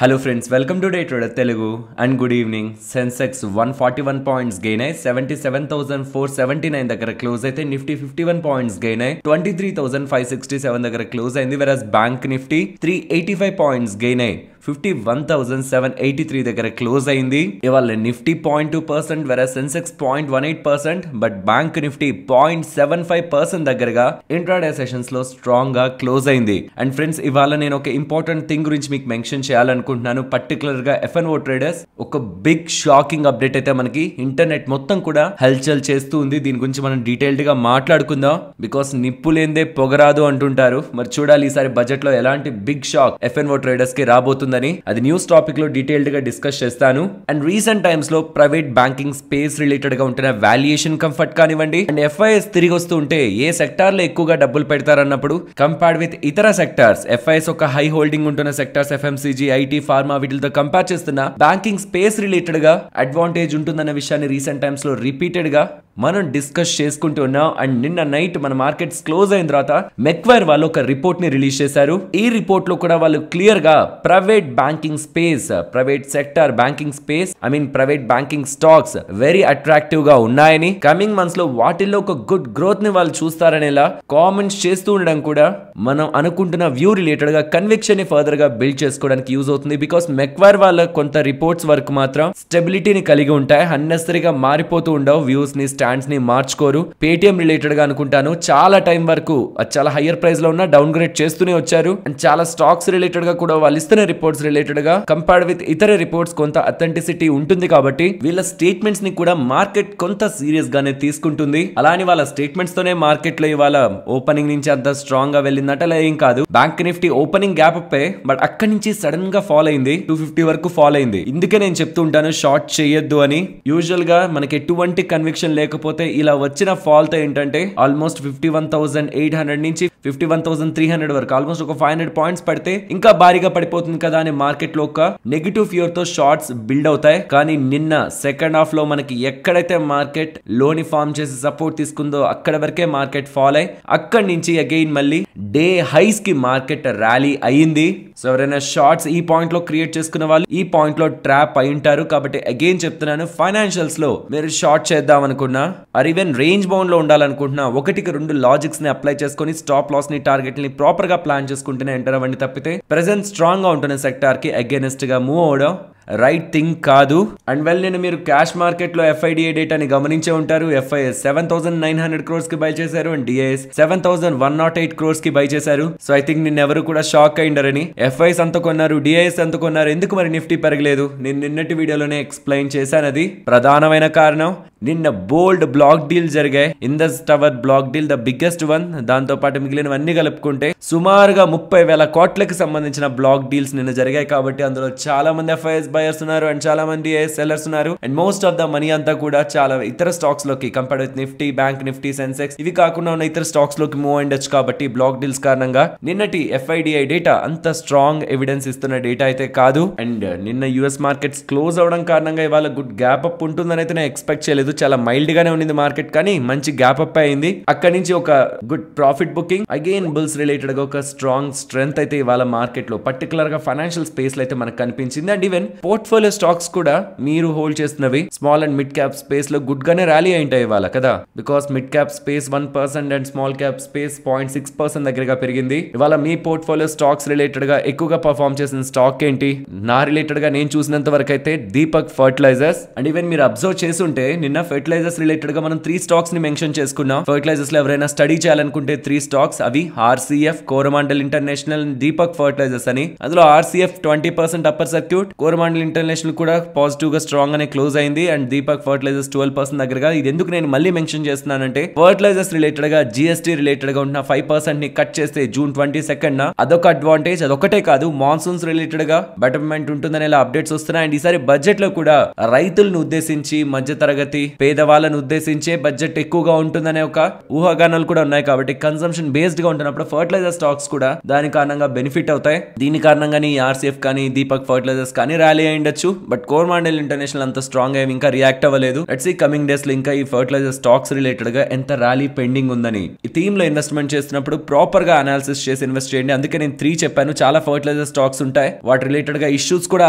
Hello friends, welcome to Day Trader Telugu and good evening. Sensex 141 points gain అయ్యి 77,479 దగ్గర close అయితే Nifty 51 points gain అయ్యి 23,567 దగ్గర close అయింది. Versus bank Nifty 385 points gain అయ్యి 51,783 దగ్గర క్లోజ్ అయింది. ఇవాళ Nifty 0.2%, versus Sensex 0.18%, but bank Nifty 0.75% దగ్గరగా ఇంట్రాడే సెషన్స్ లో స్ట్రాంగ్ గా క్లోజ్ అయింది. అండ్ ఫ్రెండ్స్, ఇవాళ నేను ఒక ఇంపార్టెంట్ థింగ్ గురించి మీకు మెన్షన్ చేయాలనుకుంటున్నాను. పర్టికులర్ గా FNO ట్రేడర్స్ ఒక బిగ్ షాకింగ్ అప్డేట్ అయితే మనకి ఇంటర్నెట్ మొత్తం కూడా హల్చల్ చేస్తూ ఉంది. దీని గురించి మనం డీటెయిల్డ్ గా మాట్లాడుకుందాం. బికాస్ నిప్పు లేందే పొగరాదు అంటుంటారు. మరి చూడాలి ఈసారి బడ్జెట్ లో ఎలాంటి బిగ్ షాక్ FNO ట్రేడర్స్ కి రాబోతుంది. అది న్యూస్ టాపిక్ లో డీటెయిల్డ్ గా డిస్కస్ చేస్తాను. అండ్ రీసెంట్ టైమ్స్ లో ప్రైవేట్ బ్యాంకింగ్ స్పేస్ రిలేటెడ్ గా ఉంటున్న వాల్యుయేషన్ కంఫర్ట్ కానివ్వండి, అండ్ FIS తిరిగి వస్తూ ఉంటే ఏ సెక్టార్ లో ఎక్కువగా డబ్బులు పెడతారన్నప్పుడు కంపేర్డ్ విత్ ఇతర సెక్టార్స్, FIS ఒక హై హోల్డింగ్ ఉంటున్న సెక్టార్స్ FMCG, IT, ఫార్మా వీటితో కంపేర్ చేస్తున్న బ్యాంకింగ్ స్పేస్ రిలేటెడ్ గా అడ్వాంటేజ్ ఉంటుందన్న విషయాన్ని రీసెంట్ టైమ్స్ లో రిపీటెడ్ గా మనం డిస్కస్ చేసుకుంటూ ఉన్నాం. అండ్ నిన్న నైట్ మన మార్కెట్స్ క్లోజ్ అయిన తర్వాత మెక్వైర్ వాళ్ళు ఒక రిపోర్ట్ ని రిలీజ్ చేశారు. ఈ రిపోర్ట్ లో కూడా వాళ్ళు క్లియర్ గా private banking space, private sector banking space, private banking stocks very attractive గా ఉన్నాయని, కమింగ్ మంత్స్ లో వాటిల్లో ఒక గుడ్ గ్రోత్ ని వాళ్ళు చూస్తారనేలా కామెంట్స్ చేస్తూ ఉండడం కూడా మనం అనుకుంటున్న వ్యూ రిలేటెడ్ గా కన్విక్షన్ ని ఫర్దర్ గా బిల్డ్ చేసుకోవడానికి యూజ్ అవుతుంది. బికాస్ మెక్వైర్ వాళ్ళ కొంత రిపోర్ట్స్ వరకు మాత్రం స్టెబిలిటీని కలిగి ఉంటాయి. అన్నెసరీగా మారిపోతూ ఉండవు, వ్యూస్ ని స్టాండ్స్ ని మార్చుకోరు. పేటిఎం రిలేటెడ్ గా అనుకుంటాను చాలా టైం వరకు చాలా హయ్యర్ ప్రైస్ లో ఉన్న డౌన్ గ్రేడ్ చేస్తూనే వచ్చారు. అండ్ చాలా స్టాక్స్ రిలేటెడ్ గా కూడా వాళ్ళు ఇస్తున్న రిపోర్ట్స్ రిలేటెడ్ గా కంపేర్డ్ విత్ ఇతర రిపోర్ట్స్ కొంత అథెంటిసిటీ ఉంటుంది. కాబట్టి వీళ్ళ స్టేట్మెంట్స్ ని కూడా మార్కెట్ కొంత సీరియస్ గానే తీసుకుంటుంది. అలానే వాళ్ళ స్టేట్మెంట్స్ తోనే మార్కెట్ లో ఇవాళ ఓపెనింగ్ నుంచి అంత స్ట్రాంగ్ గా వెళ్ళిందట ఏం కాదు. Bank Nifty opening gap up but అక్కడి నుంచి సడన్ గా ఫాల్ అయింది, 250 వరకు ఫాల్ అయింది. ఇందుకే నేను చెప్తూ ఉంటాను షార్ట్ చేయొద్దు అని. యూజువల్ గా మనకి ఎటువంటి కన్విక్షన్ లేకపోతే ఇలా వచ్చిన ఫాల్ తో ఏంటంటే ఆల్మోస్ట్ 51,800 నుంచి 51,300 వరకు ఆల్మోస్ట్ ఒక 500 పాయింట్స్ పడితే ఇంకా భారీగా పడిపోతుంది కదా అని మార్కెట్ లో ఒక నెగటివ్ ఫియర్ తో షార్ట్స్ బిల్డ్ అవుతాయి. కానీ నిన్న సెకండ్ హాఫ్ లో మనకి ఎక్కడైతే మార్కెట్ లోని ఫామ్ చేసి సపోర్ట్ తీసుకుందో అక్కడ వరకే మార్కెట్ ఫాల్ అయ్యి అక్కడి నుంచి అగైన్ మళ్ళీ డే హైస్ కి మార్కెట్ ర్యాలీ అయ్యింది. సో ఎవరైనా షార్ట్స్ ఈ పాయింట్ లో క్రియేట్ చేసుకున్న వాళ్ళు ఈ పాయింట్ లో ట్రాప్ అయి ఉంటారు. కాబట్టి అగైన్ చెప్తున్నాను, ఫైనాన్షియల్స్ లో మీరు షార్ట్ చేద్దాం అనుకున్నా ఆర్ ఈవెన్ రేంజ్ బౌండ్ లో ఉండాలనుకుంటున్నా 1-2 లాజిక్స్ ని అప్లై చేసుకుని స్టాప్ లాస్ ని టార్గెట్ ని ప్రాపర్ గా ప్లాన్ చేసుకుంటూనే ఎంటర్ అవ్వండి. తప్పితే ప్రెసెంట్ స్ట్రాంగ్ గా ఉంటున్న సెక్టార్ కి అగైనెస్ట్ గా మూవ్ అవడం రైట్ థింగ్ కాదు. అండ్ నేను మీరు క్యాష్ మార్కెట్ లో FIDA డేటాని గమనించే ఉంటారు. FIS 7,900 crores కి బై చేశారు అండ్ DIS 7,108 crores కి బై చేశారు. సో ఐ థింక్ నిన్న ఎవరు కూడా షాక్ అయ్యిండరని. FIS అంత కొన్నారు, DIS అంత కొన్నారు, ఎందుకు మరి నిఫ్టీ పెరగలేదు? నేను నిన్నటి వీడియోలోనే ఎక్స్ప్లెయిన్ చేశాను. అది ప్రధానమైన కారణం నిన్న బోల్డ్ బ్లాక్ డీల్ జరిగాయి. Indus tower black deal the biggest one. దాంతో పాటు మిగిలినవన్నీ కలుపుకుంటే సుమారుగా 30,000 కోట్లకి సంబంధించిన బ్లాక్ డీల్స్ నిన్న జరిగాయి. కాబట్టి అందులో చాలా మంది FIS బయర్స్ ఉన్నారు అండ్ చాలా మంది సెల్లర్స్ ఉన్నారు. And most of the money అంతా కూడా చాలా ఇతర స్టాక్స్ లోకి compared with Nifty, bank Nifty, Sensex ఇవి కాకుండా ఉన్న ఇతర స్టాక్స్ లోకి మూవ్ అయ్యొచ్చు. కాబట్టి బ్లాక్ డీల్స్ కారణంగా నిన్నటి FIDA డేటా అంత స్ట్రాంగ్ ఎవిడెన్స్ ఇస్తున్న డేటా అయితే కాదు. అండ్ నిన్న US మార్కెట్స్ క్లోజ్ అవడం కారణంగా ఇవాళ గుడ్ గ్యాప్ అప్ ఉంటుందని అయితే నేను ఎక్స్పెక్ట్ చేయలేదు. చాలా మైల్డ్ గానే ఉంది మార్కెట్, కానీ మంచి గ్యాప్ అప్ అయింది. అక్కడి నుంచి ఒక good profit booking, again bulls related గా ఒక స్ట్రాంగ్ స్ట్రెంగ్త్ అయితే ఇవాళ మార్కెట్ లో పర్టికులర్ గా ఫైనాన్షియల్ స్పేస్ లో అయితే మనకు కనిపించింది. అండ్ ఈవెన్ పోర్ట్ఫోలియో స్టాక్స్ కూడా మీరు హోల్డ్ చేస్తున్నవి small and mid cap space లో గుడ్ గానే ర్యాలీ అయింటాయి ఇవాళ కదా. Because mid cap space 1% and small cap space 0.6% దగ్గరగా పెరిగింది. ఇవాళ మీ పోర్ట్ఫోలియో స్టాక్స్ రిలేటెడ్ గా ఎక్కువగా పర్ఫార్మ్ చేసిన స్టాక్ ఏంటి? నా రిలేటెడ్ గా నేను చూసినంత వరకు అయితే దీపక్ ఫర్టిలైజర్స్. అండ్ ఈవెన్ మీరు అబ్జర్వ్ చేస్తుంటే నిన్న ఫర్టిలైజర్స్ రిలేటెడ్ గా మనం 3 స్టాక్స్ ని మెన్షన్ చేసుకున్నాం. ఫర్టిలైజర్స్ లో ఎవరైనా స్టడీ చేయాలనుకుంటే 3 స్టాక్స్, అవి RCF, Coromandel international, Deepak fertilisers అని. అందులో RCF 20% upper circuit, Coromandel international కూడా పాజిటివ్ గా స్ట్రాంగ్ గానే క్లోజ్ అయింది అండ్ దీపక్ ఫర్టిలైజర్స్ 12% దగ్గరగా. ఇది ఎందుకు నేను మళ్ళీ మెన్షన్ చేస్తున్నానంటే ఫర్టిలైజర్స్ రిలేటెడ్ గా GST రిలేటెడ్ గా ఉన్న 5% ని కట్ చేస్తే June 22nd అదొక అడ్వాంటేజ్. అదొకటే కాదు, మాన్సూన్స్ రిలేటెడ్ గా బెటర్మెంట్ ఉంటుందనే అప్డేట్స్ వస్తున్నాయి. అండ్ ఈసారి బడ్జెట్ లో కూడా రైతులను ఉద్దేశించి, మధ్య తరగతి పేదవాళ్ళను ఉద్దేశించే బడ్జెట్ ఎక్కువగా ఉంటుందనే ఒక ఊహాగానాలు కూడా ఉన్నాయి. కాబట్టి కన్సంప్షన్ బేస్డ్ గా ఉంటున్నప్పుడు ఫర్టిలైజర్ స్టాక్స్ కూడా దాని కారణంగా బెనిఫిట్ అవుతాయి. దీని కారణంగానే RCF కానీ దీపక్ ఫర్టిలైజర్స్ కానీ ర్యాలీ అయ్యిండొచ్చు, బట్ కోరమాండల్ ఇంటర్నేషనల్ అంత స్ట్రాంగ్ అయ్యి ఇంకా రియాక్ట్ అవ్వలేదు. లెట్స్ సీ కమింగ్ డేస్ లో ఇంకా ఈ ఫర్టిలైజర్ స్టాక్స్ రిలేటెడ్ గా ఎంత ర్యాలీ పెండింగ్ ఉందని. ఈ థీమ్ లో ఇన్వెస్ట్మెంట్ చేస్తున్నప్పుడు ప్రాపర్ గా అనాలిసిస్ చేసి ఇన్వెస్ట్ చేయండి. అందుకే నేను 3 చెప్పాను. చాలా ఫర్టిలైజర్ స్టాక్స్ ఉంటాయి, వాటి రిలేటెడ్ గా ఇష్యూస్ కూడా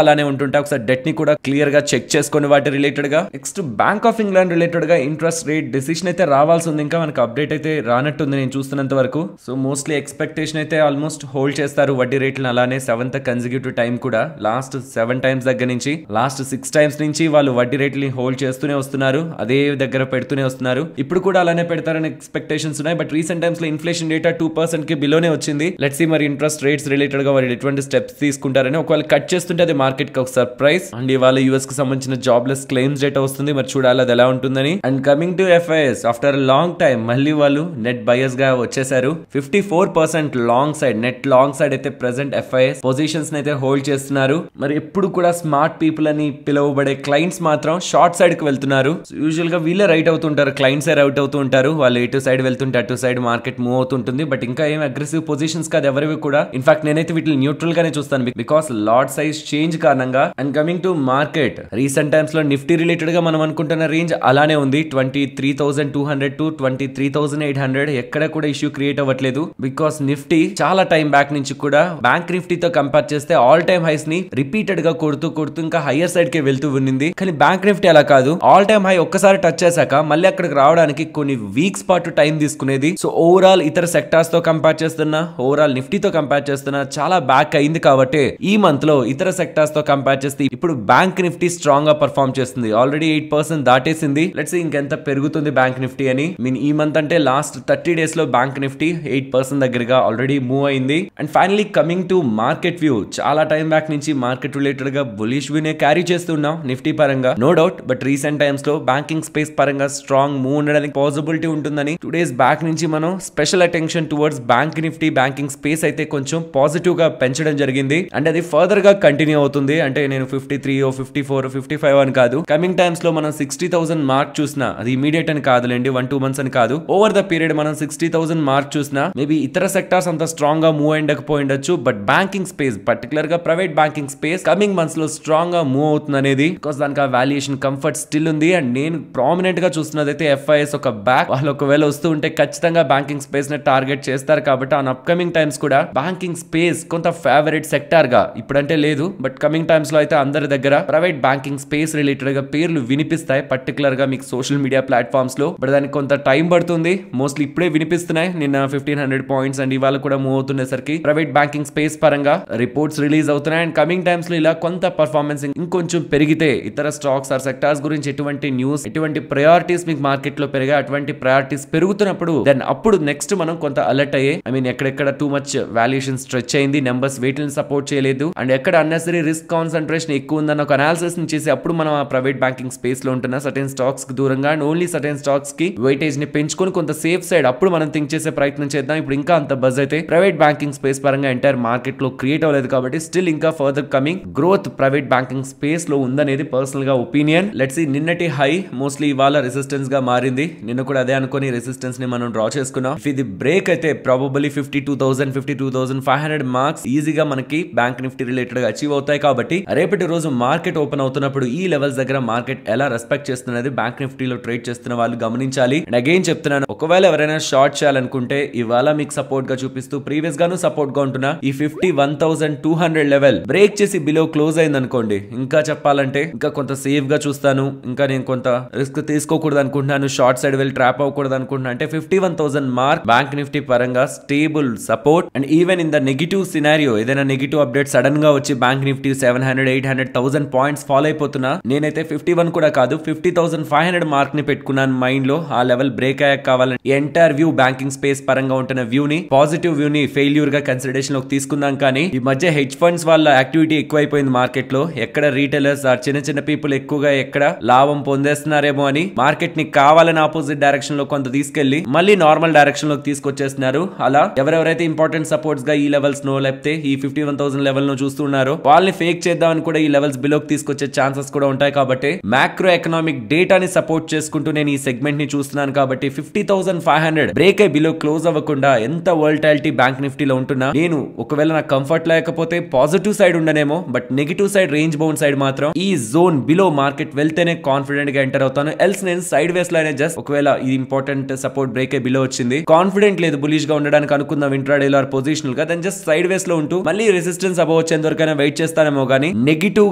అలానే ఉంటుంటాయి. ఒకసారి డెట్ ని కూడా క్లియర్ గా చెక్ చేసుకుని వాటి రిలేటెడ్ గా. Next bank of England related గా ఇంట్రెస్ట్ రేట్ డెసిషన్ అయితే రావాల్సి ఉంది. ఇంకా మనకు అప్డేట్ అయితే రానట్టుంది నేను చూస్తున్నంత వరకు. సో మోస్ట్లీ ఎక్స్పెక్టేషన్ అయితే ఆల్మోస్ట్ హోల్డ్ చేస్తారు వడ్డీ రేట్లను. అలానే 7th కన్సిక్యూటివ్ టైం కూడా లాస్ట్ 7 టైమ్స్ దగ్గర నుంచి లాస్ట్ 6 టైమ్స్ నుంచి వాళ్ళు వడ్డీ రేట్లని హోల్డ్ చేస్తూనే వస్తున్నారు, అదే దగ్గర పెడుతూనే వస్తున్నారు. ఇప్పుడు కూడా అలానే పెడతారని ఎక్స్పెక్టేషన్స్ ఉన్నాయి. బట్ రీసెంట్ టైమ్స్ లో ఇన్ఫ్లేషన్ డేటా 2% కి బిలోనే వచ్చింది. లెట్స్ సీ మరి ఇంట్రెస్ట్ రేట్స్ రిలేటెడ్ గా వాళ్ళు ఎటువంటి స్టెప్స్ తీసుకుంటారని. ఒకవేళ కట్ చేస్తుంటే అది మార్కెట్ కి ఒక సర్ప్రైజ్. అండ్ ఇవాళ యూఎస్ కి సంబంధించిన జాబ్లెస్ క్లెయిమ్స్ డేటా వస్తుంది, మరి చూడాలి అది ఎలా ఉంటుందని. And coming to FIS after long time మళ్ళీ వాళ్ళు నెట్ బయర్స్ గా వచ్చేసారు. 54% long side net long side అయితే ప్రెసెంట్ FIS పొజిషన్స్ అయితే హోల్డ్ చేస్తున్నారు. మరి ఎప్పుడు కూడా స్మార్ట్ పీపుల్ అని పిలువబడే క్లయింట్స్ మాత్రం షార్ట్ సైడ్ కి వెళ్తున్నారు. యూజువల్ గా వీళ్ళే రైట్ అవుతుంటారు, క్లయింట్స్ అవుట్ అవుతూ ఉంటారు. వాళ్ళు ఎటు సైడ్ వెళ్తుంటే అటు సైడ్ మార్కెట్ మూవ్ అవుతుంటుంది. బట్ ఇంకా ఏం అగ్రెసివ్ పొజిషన్స్ కాదు ఎవరివి కూడా. ఇన్ఫాక్ట్ నేనైతే వీటిని న్యూట్రల్ గానే చూస్తాను బికాస్ లాట్ సైజ్ చేంజ్ కారణంగా. And coming to market recent times లో నిఫ్టీ రిలేటెడ్ గా మనం అనుకుంటున్న రేంజ్ అలానే ఉంది. 23,200 to 23,800 ఎక్కడ కూడా ఇష్యూ క్రియేట్ అవ్వట్లేదు. బికాస్ నిఫ్టీ చాలా టైం బ్యాక్ నుంచి కూడా బ్యాంక్ నిఫ్టీతో కంపేర్ చేస్తే ఆల్ టైమ్ హైస్ ని రిపీటెడ్ గా కొడుతూ ఇంకా హైయర్ సైడ్ కి వెళ్తూ ఉన్నింది. కానీ బ్యాంక్ నిఫ్టీ అలా కాదు. ఆల్ టైమ్ హై ఒక్కసారి టచ్ చేశాక మళ్ళీ అక్కడికి రావడానికి కొన్ని వీక్స్ పాటు టైం తీసుకునేది. సో ఓవరాల్ ఇతర సెక్టార్స్ తో కంపేర్ చేస్తున్నా, ఓవరాల్ నిఫ్టీతో కంపేర్ చేస్తున్నా చాలా బ్యాక్ అయింది. కాబట్టి ఈ మంత్ లో ఇతర సెక్టార్స్ తో కంపేర్ చేస్తే ఇప్పుడు బ్యాంక్ నిఫ్టీ స్ట్రాంగ్ గా పర్ఫార్మ్ చేస్తుంది. ఆల్రెడీ 8% దాటేసింది. లెట్స్ సీ ఇంకెంత పెరుగుతుంది బ్యాంక్ నిఫ్టీ అని. మీన్ ఈ మంత్ అంటే లాస్ట్ 30 డేస్ లో బ్యాంక్ నిఫ్టీ 8% దగ్గరగా ఆల్రెడీ మూవ్ అయింది. And finally coming to market view, చాలా టైం బ్యాక్ నుంచి మార్కెట్ రిలేటెడ్ గా బులిష్ వ్యూ నే క్యారీ చేస్తున్నాం నిఫ్టీ పరంగా, no doubt. But recent times లో బ్యాంకింగ్ స్పేస్ పరంగా స్ట్రాంగ్ మూవ్ ఉండడానికి పాసిబిలిటీ ఉంటుందని 2 days బ్యాక్ నుంచి మనం special attention towards bank Nifty banking space అయితే కొంచెం పాజిటివ్ గా పెంచడం జరిగింది. అండ్ అది ఫర్దర్ గా కంటిన్యూ అవుతుంది. అంటే నేను 53, 54, 55 అని కాదు. కమింగ్ టైమ్స్ లో మనం 60,000 మార్క్ చూసినా, అది ఇమీడియట్ అని కాదులేండి, 1-2 months అని కాదు, ఓవర్ ద పీరియడ్ మనం 60,000 మార్క్ చూసినా మేబీ ఇతర సెక్టార్స్ అంత స్ట్రాంగ్ గా మూవ్ అయ్యకపోయిండొచ్చు. బట్ బ్యాంకింగ్ స్పేస్ పర్టికులర్ గా private banking space coming months లో స్ట్రాంగ్ గా మూవ్ అవుతుంది అనేది. బికాస్ దానికి ఆ వాల్యుయేషన్ కంఫర్ట్ స్టిల్ ఉంది. అండ్ నేను ప్రామినెంట్ గా చూస్తున్నది అయితే FIS ఒక బ్యాక్ వాళ్ళు ఒకవేళ వస్తూ ఉంటే ఖచ్చితంగా బ్యాంకింగ్ స్పేస్ ని టార్గెట్ చేస్తారు. కాబట్టి ఆన్ అప్కమింగ్ టైమ్స్ కూడా బ్యాంకింగ్ స్పేస్ కొంత ఫేవరెట్ సెక్టార్ గా ఇప్పుడంటే లేదు, బట్ కమింగ్ టైమ్స్ లో అయితే అందరి దగ్గర ప్రైవేట్ బ్యాంకింగ్ స్పేస్ రిలేటెడ్ గా పేర్లు వినిపిస్తాయి, పర్టికులర్ గా మీకు సోషల్ మీడియా ప్లాట్ఫామ్స్ లో. బట్ దానికి కొంత టైం పడుతుంది. మోస్ట్లీ ఇప్పుడే వినిపిస్తున్నాయి. నిన్న 1500 పాయింట్స్ అండ్ ఇవాళ కూడా మూవ్ అవుతుండేసరికి ప్రైవేట్ బ్యాంకింగ్ స్పేస్ పరంగా రిపోర్ట్స్ రిలీజ్ అవుతున్నాయి. అండ్ కమింగ్ టైమ్స్ లో ఇలా కొంత పర్ఫార్మెన్స్ ఇంకొంచెం పెరిగితే ఇతర స్టాక్స్ ఆర్ సెక్టార్స్ గురించి ఎటువంటి న్యూస్, ఎటువంటి ప్రయారిటీస్ మీకు మార్కెట్ లో పెరిగా, అటువంటి ప్రయారిటీస్ పెరుగుతున్నప్పుడు దెన్ అప్పుడు నెక్స్ట్ మనం కొంత అలర్ట్ అయ్యే. ఐ మీన్ ఎక్కడెక్కడ టూ మచ్ వాల్యుయేషన్ స్ట్రెచ్ అయింది, నెంబర్స్ వీటిని సపోర్ట్ చేయలేదు, అండ్ ఎక్కడ అన్నెసరీ రిస్క్ కాన్సన్ట్రేషన్ ఎక్కువ ఉందన్న ఒక అనాలిసిస్ ని చేసి అప్పుడు మనం ఆ ప్రైవేట్ బ్యాంకింగ్ స్పేస్ లో ఉంటున్న సర్టెన్ స్టాక్స్ కి దూరంగా అండ్ ఓన్లీ సర్టెన్ స్టాక్స్ కి వెయిటేజ్ ని పెంచుకొని కొంత సేఫ్ సైడ్ అప్పుడు మనం థింక్ చేసే ప్రయత్నం చేద్దాం. ఇప్పుడు ఇంకా అంత బజ్ అయితే ప్రైవేట్ బ్యాంకింగ్ స్పేస్ పరంగా ఎంటైర్ మార్కెట్ లో క్రియేట్ అవ్వలేదు. కాబట్టి స్టిల్ ఇంకా further coming growth private banking space లో ఉందనేది పర్సనల్ గా ఒపీనియన్. లెట్స్ సీ నిన్నటి హై మోస్ట్లీ ఇవాళ రెసిస్టెన్స్ గా మారింది. నిన్న కూడా అదే అనుకుని రెసిస్టెన్స్ ని మనం డ్రా చేసుకున్నాం. ఇది బ్రేక్ అయితే ప్రాబబుల్లీ 52,000, 52,500 మార్క్స్ ఈజీగా మనకి బ్యాంక్ నిఫ్టీ రిలేటెడ్ గా అచీవ్ అవుతాయి. కాబట్టి రేపటి రోజు మార్కెట్ ఓపెన్ అవుతున్నప్పుడు ఈ లెవెల్స్ దగ్గర మార్కెట్ ఎలా రెస్పెక్ట్ చేస్తున్నది బ్యాంక్ నిఫ్టీలో ట్రేడ్ చేస్తున్న వాళ్ళు గమనించాలి. అండ్ అగైన్ చెప్తున్నాను, ఒకవేళ ఎవరైనా షార్ట్ చేయాలనుకుంటే ఇవాళ మీకు సపోర్ట్ గా చూపిస్తూ ప్రీవియస్ గాను సపోర్ట్ గా ఉంటున్నా ఈ 51,200 లెవెల్ బ్రేక్ చేసి బిలో క్లోజ్ అయింది అనుకోండి, ఇంకా చెప్పాలంటే ఇంకా కొంత సేఫ్ గా చూస్తాను. ఇంకా నేను కొంత రిస్క్ తీసుకోకూడదు అనుకుంటున్నాను, షార్ట్ సైడ్ వెళ్ళి ట్రాప్ అవ్వకూడదు అనుకుంటున్నా అంటే 51,000 మార్క్ బ్యాంక్ నిఫ్టీ పరంగా stable support. And even in the negative scenario ఏదైనా నెగిటివ్ అప్డేట్ సడన్ గా వచ్చి బ్యాంక్ నిఫ్టీ 700, 800, 1000 పాయింట్స్ ఫాలో అయిపోతున్నా, నేనైతే 51 కూడా కాదు 50,500 మార్క్ ని పెట్టుకున్నాను మైండ్ లో. ఆ లెవెల్ బ్రేక్ అయ్యాక కావాలని ఎంటైర్ వ్యూ బ్యాంకింగ్ స్పేస్ పరంగా ఉంటున్న వ్యూ ని, పాజిటివ్ వ్యూ ని ఫెయిల్యూర్ గా కన్సిడరేషన్ లోకి తీసుకుందాం. కానీ ఈ మధ్య హెడ్జ్ ఫండ్స్ వాళ్ళ యాక్టివిటీ ఎక్కువైపోయింది మార్కెట్ లో. ఎక్కడ రీటైలర్స్ ఆర్ చిన్న చిన్న పీపుల్ ఎక్కువగా ఎక్కడ లాభం పొందేస్తున్నారేమో అని మార్కెట్ ని కావాలని ఆపోజిట్ డైరెక్షన్ లో కొంత తీసుకెళ్లి మళ్ళీ నార్మల్ డైరెక్షన్ లోకి తీసుకొచ్చేస్తున్నారు. అలా ఎవరెవరైతే ఇంపార్టెంట్ సపోర్ట్స్ గా ఈ లెవెల్స్ నో లేకపోతే ఈ 51,000 లెవెల్ ను చూస్తున్నారో వాళ్ళని ఫేక్ చేద్దామని కూడా ఈ లెవెల్స్ బిలోకి తీసుకొచ్చే ఛాన్సెస్ కూడా ఉంటాయి. కాబట్టి మ్యాక్రో ఎకనామిక్ డేటాని సపోర్ట్ చేసుకుంటూ నేను ఈ సెగ్మెంట్ ని చూస్తున్నాను. కాబట్టి 50,500 బ్రేక్ అయి బిలో క్లోజ్ అవ్వకుండా ఎంత వోల్టాలిటీ బ్యాంక్ నిఫ్టీలో ఉంటున్నా నేను ఒకవేళ నాకు కంఫర్ట్ లేకపోతే పాజిటివ్ సైడ్ ఉండనేమో, but negative negative side range bound side మాత్రం ఈ జోన్ బిలో మార్కెట్ వెళ్తేనే కాన్ఫిడెంట్ గా ఎంటర్ అవుతాను. ఎల్స్ నేను సైడ్ వేస్ లో జస్ట్ ఒకవేళ ఇది ఇంపార్టెంట్ సపోర్ట్ బ్రేక్ బిలో వచ్చింది, కాన్ఫిడెంట్ లేదు బులిష్ గా ఉండడానికి అనుకుందాం ఇంట్రాడే లో ఆర్ పొజిషనల్ గా, దెన్ జస్ట్ సైడ్ వేస్ లో ఉంటూ మళ్ళీ రెసిస్టెన్స్ అబౌవ్ వచ్చేంత వరకైనా వెయిట్ చేస్తానేమో గానీ నెగిటివ్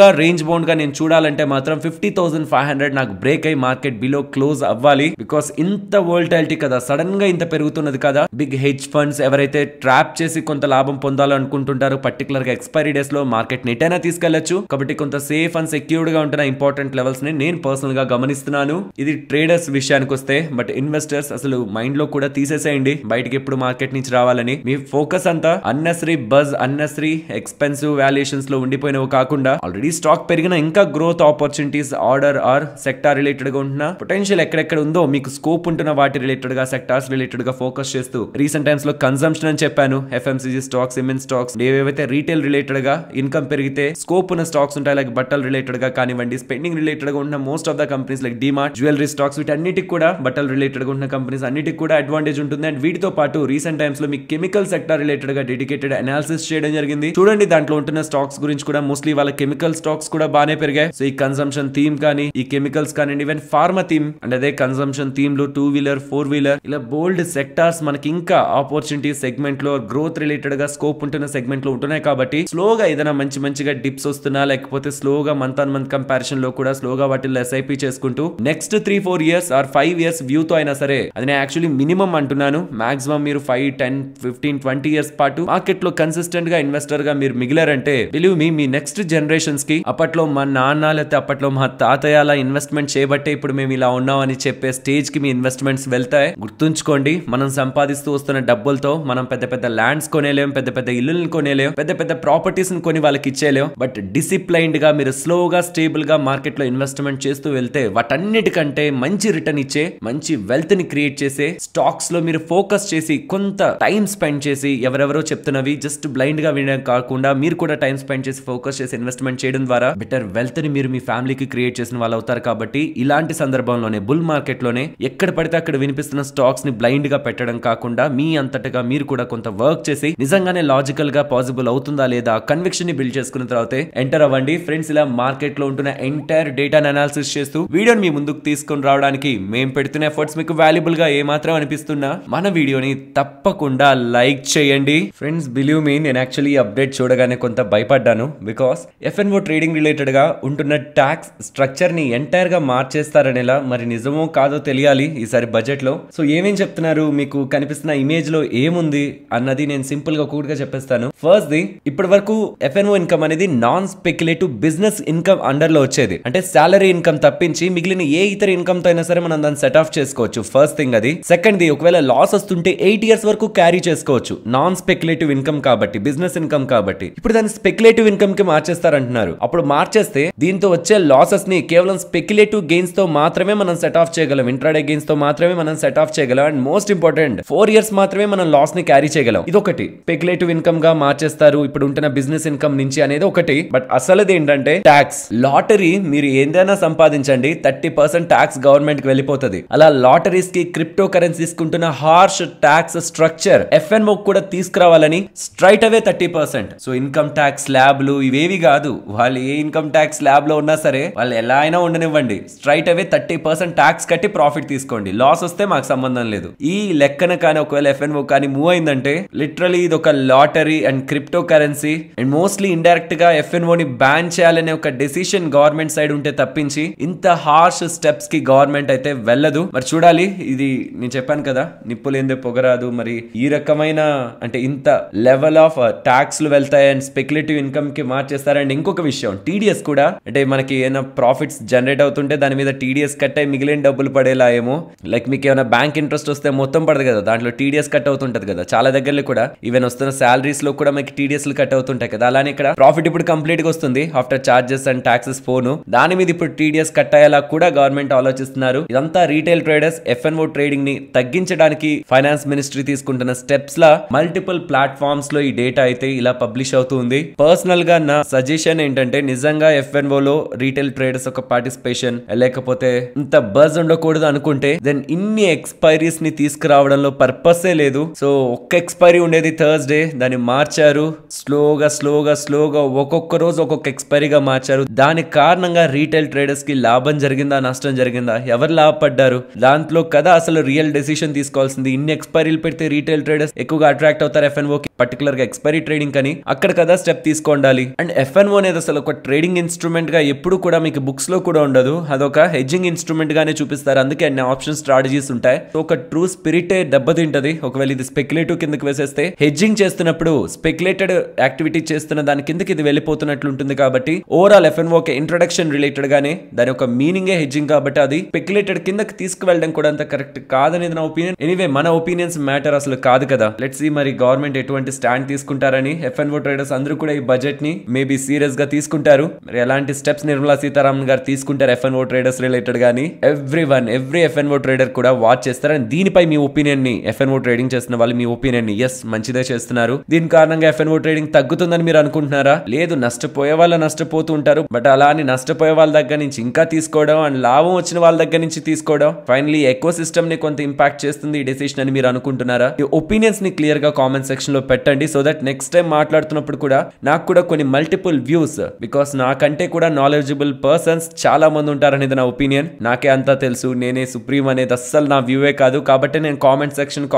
గా రేంజ్ బౌండ్ గా నేను చూడాలంటే మాత్రం 50,500 నాకు బ్రేక్ అయ్యి మార్కెట్ బిలో క్లోజ్ అవ్వాలి. బికాస్ ఇంత వోల్టాలిటీ కదా, సడన్ గా ఇంత పెరుగుతున్నది కదా. బిగ్ హెడ్జ్ ఫండ్స్ ఎవరైతే ట్రాప్ చేసి కొంత లాభం పొందాలనుకుంటుంటారో పర్టికులర్ గా ఎక్స్పైరీ డేస్ లో మార్కెట్ నెట్ అయినా తీసుకెళ్లొచ్చు. కాబట్టి కొంత సేఫ్ అండ్ సెక్యూర్డ్ గా ఉంటున్న ఇంపార్టెంట్ లెవెల్స్ ని నేను పర్సనల్ గా గమనిస్తున్నాను. ఇది ట్రేడర్స్ విషయానికి వస్తే, బట్ ఇన్వెస్టర్స్ అసలు మైండ్ లో కూడా తీసేసేయండి బయటికి ఎప్పుడు మార్కెట్ నుంచి రావాలని. మీ ఫోకస్ అంతా unnecessary buzz, unnecessary expensive valuations లో ఉండిపోయినవి కాకుండా ఆల్రెడీ స్టాక్ పెరిగిన ఇంకా growth opportunities order or sector related గా ఉంటున్న పొటెన్షియల్ ఎక్కడెక్కడ ఉందో మీకు స్కోప్ ఉంటున్న వాటి రిలేటెడ్ గా సెక్టార్స్ రిలేటెడ్ గా ఫోకస్ చేస్తూ రీసెంట్ టైమ్స్ లో కన్సంప్షన్ అని చెప్పాను, ఎఫ్ఎంసీజీ స్టాక్స్, సిమెంట్ స్టాక్స్, ఏవైతే రీటైల్ రిలేటెడ్ గా ఇన్కమ్ పెరిగితే స్కోప్ ఉన్న స్టాక్స్ ఉంటాయి, లైక్ బట్టలు రిలేటెడ్ గా కానివ్వండి, స్పెండింగ్ రిలేటెడ్ గా ఉన్న most of the companies like DMart, jewellery stocks, వీటన్నిటికి కూడా బట్టలు రిలేటెడ్ గా ఉన్న కంపెనీస్ అన్నిటికి కూడా అడ్వాంటేజ్ ఉంటుంది. అండ్ వీటితో పాటు రీసెంట్ టైమ్స్ లో మీకు కెమికల్ సెక్టార్ రిలేటెడ్ గా డెడికేటెడ్ అనాలిసిస్ చేయడం జరిగింది. చూడండి దాంట్లో ఉంటున్న స్టాక్స్ గురించి కూడా మోస్ట్లీ వాళ్ళ కెమికల్ స్టాక్స్ కూడా బాగానే పెరిగాయి. సో ఈ కన్సంప్షన్ థీమ్ కానీ, ఈ కెమికల్స్ కానీ, ఈవెన్ ఫార్మా థీమ్ అండ్ అదే కన్సంప్షన్ థీమ్ లో 2 వీలర్ 4 వీలర్ ఇలా బోల్డ్ సెక్టార్స్ మనకి ఇంకా ఆపర్చునిటీ సెగ్మెంట్ లో గ్రోత్ రిలేటెడ్ గా స్కోప్ ఉంటున్న సెగ్మెంట్ లో ఉంటున్నాయి. కాబట్టి స్లోగా ఏదైనా మంచిగా డిప్స్ వస్తున్నా, లేకపోతే స్లోగా మంత్ ఆన్ మంత్ కంపారిజన్ లో కూడా స్లోగా వాటిల్లో ఎస్ఐపి చేసుకుంటూ next 3-4 years or 5 years view తో అయినా సరే, అది నేను యాక్చువల్లీ మినిమం అంటున్నాను, మాక్సిమం మీరు 5, 10, 15, 20 ఇయర్స్ పాటు మార్కెట్ లో కన్సిస్టెంట్ గా ఇన్వెస్టర్ గా మీరు మిగిలారంటే బిలీవ్ మీ నెక్స్ట్ జనరేషన్స్ కి అప్పట్లో మా నాన్న లేకపోతే అప్పట్లో మా తాతయ్య అలా ఇన్వెస్ట్మెంట్ చేయబట్టే ఇప్పుడు మేము ఇలా ఉన్నాం అని చెప్పే స్టేజ్ కి మీ ఇన్వెస్ట్మెంట్స్ వెళ్తాయి. గుర్తుంచుకోండి, మనం సంపాదిస్తూ వస్తున్న డబ్బులతో మనం పెద్ద ల్యాండ్స్ కొనేలేం, పెద్ద ఇల్లులను కొనేలేం, పెద్ద ప్రాపర్టీస్ కొని వాళ్ళకి ఇచ్చేలేం. బట్ డిసిప్లైన్డ్ గా మీరు స్లోగా స్టేబుల్ గా మార్కెట్ లో ఇన్వెస్ట్మెంట్ చేస్తూ వెళ్తే వాటన్నిటికంటే మంచి రిటర్న్ ఇచ్చే, మంచి వెల్త్ ని క్రియేట్ చేసే స్టాక్స్ లో మీరు ఫోకస్ చేసి కొంత టైం స్పెండ్ చేసి, ఎవరెవరో చెప్తున్నవి జస్ట్ బ్లైండ్ గా వినడం కాకుండా మీరు కూడా టైం స్పెండ్ చేసి ఫోకస్ చేసి ఇన్వెస్ట్మెంట్ చేయడం ద్వారా బెటర్ వెల్త్ ని మీరు మీ ఫ్యామిలీకి క్రియేట్ చేసిన వాళ్ళు అవుతారు. కాబట్టి ఇలాంటి సందర్భంలోనే బుల్ మార్కెట్ లోనే ఎక్కడ పడితే అక్కడ వినిపిస్తున్న స్టాక్స్ ని బ్లైండ్ గా పెట్టడం కాకుండా మీ అంతటగా మీరు కూడా కొంత వర్క్ చేసి నిజంగానే లాజికల్ గా పాసిబుల్ అవుతుందా లేదా కన్విక్షన్ ని బిల్డ్ చేసుకున్న తర్వాత ఎంటర్ అవ్వండి. ఫ్రెండ్స్, ఇలా మార్కెట్ లో ఉంటున్న ఎంటైర్ డేటాను అనాలిసిస్ చేస్తూ వీడియోని మీ ముందుకు తీసుకొని రావడానికి మేము పెడుతున్న ఎఫర్ట్స్ మీకు వాల్యుబుల్ గా ఏమాత్రం అనిపిస్తున్నా మన వీడియోని తప్పకుండా లైక్ చేయండి. ఫ్రెండ్స్, బిలీవ్ మీ, నేను యాక్చువల్లీ అప్డేట్ చూడగానే కొంత భయపడ్డాను. బికాస్ ఎఫ్ఎన్ఓ ట్రేడింగ్ రిలేటెడ్ గా ఉంటున్న ట్యాక్స్ స్ట్రక్చర్ ని ఎంటైర్ గా మార్చేస్తారనేలా, మరి నిజమో కాదో తెలియాలి ఈసారి బడ్జెట్ లో. సో ఏమేం చెప్తున్నారు, మీకు కనిపిస్తున్న ఇమేజ్ లో ఏముంది అన్నది నేను సింపుల్ గా కూడగా చెప్పేస్తాను. ఫస్ట్ ది, ఇప్పటి వరకు ఎఫ్ఎన్ఓ ఇన్కమ్ అనేది non speculative business income under లో వచ్చేది. అంటే సాలరీ ఇన్కమ్ తప్పించి మిగిలిన ఏ ఇతర ఇన్కమ్ తో అయినా సరే మనం దాన్ని సెట్ ఆఫ్ చేసుకోవచ్చు. ఫస్ట్ థింగ్ అది. సెకండ్ ది, ఒకవేళ లాస్ వస్తుంటే 8 ఇయర్స్ వరకు క్యారీ చేసుకోవచ్చు. నాన్ స్పెక్యులేటివ్ ఇన్కమ్ కాబట్టి, బిజినెస్ ఇన్కమ్ కాబట్టి. ఇప్పుడు దాన్ని స్పెక్యులేటివ్ ఇన్కమ్ కి మార్చేస్తారంటున్నారు. అప్పుడు మార్చేస్తే దీంతో వచ్చే లాసెస్ ని కేవలం స్పెక్యులేటివ్ గెయిన్స్ తో మాత్రమే మనం సెట్ ఆఫ్ చేయగలం, ఇంట్రాడే గెయిన్స్ తో మాత్రమే మనం సెట్ ఆఫ్ చేయగలం. అండ్ మోస్ట్ ఇంపార్టెంట్, 4 ఇయర్స్ మాత్రమే మనం లాస్ ని క్యారీ చేయగలం. ఇదొకటి. స్పెక్యులేటివ్ ఇన్కమ్ గా మార్చేస్తారు ఇప్పుడు ఉంటున్న బిజినెస్ ఇన్కమ్ నుంచి అనేది ఒకటి. బట్ అసలుది ఏంటంటే ట్యాక్స్. లాటరీ మీరు ఏదైనా సంపాదించండి, 30% ట్యాక్స్ గవర్నమెంట్ కి వెళ్ళిపోతుంది. అలా లాటరీస్ కి, క్రిప్టో కరెన్సీస్ కుంటున్న హార్ష్ ట్యాక్స్ స్ట్రక్చర్ ఎఫ్ఎన్ఓ కూడా తీసుకురావాలని straight away 30%. So income tax స్లాబ్లు ఇవేవి కాదు, వాళ్ళు ఏ ఇన్కమ్ ట్యాక్స్ స్లాబ్ లో ఉన్నా సరే వాళ్ళు ఎలా అయినా ఉండనివ్వండి, స్ట్రైట్ అవే 30% ట్యాక్స్ కట్టి ప్రాఫిట్ తీసుకోండి. లాస్ వస్తే మాకు సంబంధం లేదు. ఈ లెక్కన కానీ ఒకవేళ ఎఫ్ఎన్ఓ కానీ మూవ్ అయిందంటే లిటరలీ ఇది ఒక lottery and crypto currency and mostly indirect గా ఎఫ్ఎన్ఓ ని బ్యాన్ చేయాలనే ఒక డెసిషన్ గవర్నమెంట్ సైడ్ ఉంటే తప్పించి ఇంత హార్ష్ స్టెప్స్ కి గవర్నమెంట్ అయితే వెళ్ళదు. మరి చూడాలి. ఇది నేను చెప్పాను కదా, నిప్పులేందే పొగరాదు. మరి ఈ రకమైన అంటే ఇంత లెవెల్ ఆఫ్ ట్యాక్స్ లు వెళ్తాయి అండ్ స్పెక్యులేటివ్ ఇన్కమ్ కి మార్చేస్తారు. అండ్ ఇంకొక విషయం, టీడీఎస్ కూడా, అంటే మనకి ఏమైనా ప్రాఫిట్స్ జనరేట్ అవుతుంటే దాని మీద టీడీఎస్ కట్ అయ్యి మిగిలిన డబ్బులు పడేలా ఏమో. లైక్ మీకు ఏమైనా బ్యాంక్ ఇంట్రెస్ట్ వస్తే మొత్తం పడదు కదా, దాంట్లో టీడీఎస్ కట్ అవుతుంటది కదా. చాలా దగ్గరలో కూడా ఈవెన్ వస్తున్న సాలరీస్ లో కూడా మనకి టీడీఎస్ కట్ అవుతుంటాయి కదా. అలానే ఇక్కడ ప్రాఫిట్ ఇప్పుడు కంప్లీట్ గా వస్తుంది ఆఫ్టర్ చార్జెస్ అండ్ టాక్సెస్ పోను, దాని మీద ఇప్పుడు టీడీఎస్ కట్ అయ్యేలా కూడా గవర్నమెంట్ ఆలోచిస్తున్నారు. ఇదంతా రీటైల్ ట్రేడర్స్ ఎఫ్ఎన్ఓ ట్రేడింగ్ ని తగ్గించడానికి ఫైనాన్స్ మినిస్ట్రీ తీసుకుంటున్న స్టెప్స్ లా మల్టిపుల్ ప్లాట్ఫామ్స్ లో ఈ డేటా అయితే ఇలా పబ్లిష్ అవుతుంది. పర్సనల్ గా నా సజెషన్ ఏంటంటే నిజంగా ఎఫ్ఎన్ఓ లో రీటైల్ ట్రేడర్స్ ఒక పార్టిసిపేషన్ లేకపోతే ఇంత బజ్ ఉండకూడదు అనుకుంటే దెన్ ఇన్ని ఎక్స్పైరీస్ ని తీసుకురావడంలో పర్పసే లేదు. సో ఒక్క ఎక్స్పైరీ ఉండేది థర్స్డే, దాన్ని మార్చారు. స్లోగా ఒక్కొక్క ఒక్కొక్క రోజు ఒక్కొక్క ఎక్స్పైరీగా మార్చారు. దానికి కారణంగా రీటైల్ ట్రేడర్స్ కి లాభం జరిగిందా నష్టం జరిగిందా, ఎవరు లాభపడ్డారు, దాంట్లో కదా అసలు రియల్ డెసిషన్ తీసుకోవాల్సింది. ఇన్ని ఎక్స్పైరీలు పెడితే రీటైల్ ట్రేడర్స్ ఎక్కువగా అట్రాక్ట్ అవుతారు ఎఫ్ఎన్ఓ కి, పర్టికులర్ గా ఎక్స్పైరీ ట్రేడింగ్ అని అక్కడ కదా స్టెప్ తీసుకోండాలి. అండ్ ఎఫ్ఎన్ఓ అనేది అసలు ఒక ట్రేడింగ్ ఇన్స్ట్రుమెంట్ గా ఎప్పుడు కూడా మీకు బుక్స్ లో కూడా ఉండదు, అదొక హెడ్జింగ్ ఇన్స్ట్రుమెంట్ గానే చూపిస్తారు. అందుకే అన్ని ఆప్షన్ స్ట్రాటజీస్ ఉంటాయి. ఒక ట్రూ స్పిరిట్ దెబ్బతింటది ఒకవేళ ఇది స్పెక్యులేటివ్ కిందకి వేసేస్తే. హెడ్జింగ్ చేస్తున్నప్పుడు స్పెక్యులేటెడ్ యాక్టివిటీ చేస్తున్న దాని కిందకి ఇది వెళ్ళిపోతున్నట్లు ఉంటుంది. కాబట్టి ఓవరాల్ ఎఫ్ఎన్ఓ ఇంట్రొడక్షన్ రిలేటెడ్ గానే దాని యొక్క మీనింగే హెడ్జింగ్, కాబట్టి అది స్పెక్యులేటెడ్ కిందకి తీసుకువెళ్ళడం కూడా అంత కరెక్ట్ కాదనేది నా ఒపీనియన్. ఎనీవే మన ఒపీనియన్స్ మ్యాటర్ అసలు కాదు కదా. లెట్స్ సీ మరి గవర్నమెంట్ ఎటువంటి స్టాండ్ తీసుకుంటారని. ఎఫ్ఎన్ఓ ట్రేడర్స్ అందరూ కూడా ఈ బడ్జెట్ ని మేబీ సీరియస్ గా తీసుకుంటారు. మరి ఎలాంటి స్టెప్స్ నిర్మలా సీతారామన్ గారు తీసుకుంటారు ఎఫ్ఎన్ఓ ట్రేడర్స్ రిలేటెడ్ గానీ ఎవ్రీ ఎఫ్ఎన్ఓ ట్రేడర్ కూడా వాచ్ చేస్తారు. అండ్ దీనిపై మీ ఒపీనియన్ ని, ఎఫ్ఎన్ఓ ట్రేడింగ్ చేస్తున్న వాళ్ళు మీ ఒపీనియన్ ని ఎస్ మంచిదే చేస్తున్నారు, దీని కారణంగా ఎఫ్ఎన్ఓ ట్రేడింగ్ తగ్గుతుందని మీరు అనుకుంటున్నారా? లేదు, నష్టపోయే వాళ్ళు నష్టపోతూ ఉంటారు. బట్ అలా అని నష్టపోయే వాళ్ళ దగ్గర నుంచి ఇంకా తీసుకోవడం అండ్ లాభం వచ్చిన వాళ్ళ దగ్గర నుంచి తీసుకోవడం ఫైనలీ ఎకో సిస్టమ్ ని కొంత ఇంపాక్ట్ చేస్తుంది ఈ డెసిషన్ అని మీరు అనుకుంటున్నారా? ఈ ఒపీనియన్స్ ని క్లియర్ గా కామెంట్ సెక్షన్ లో పెట్టండి. సో దట్ నెక్స్ట్ టైం మాట్లాడుతున్నప్పుడు కూడా నాకు కూడా కొన్ని మల్టిపుల్ వ్యూస్, బికాస్ నాకంటే కూడా నాలెడ్జబుల్ పర్సన్స్ చాలా మంది ఉంటారనేది నా ఒపీనియన్. నాకే అంతా తెలుసు, నేనే సుప్రీం అనేది అస్సలు నా వ్యూవే కాదు. కాబట్టి నేను కామెంట్ సెక్షన్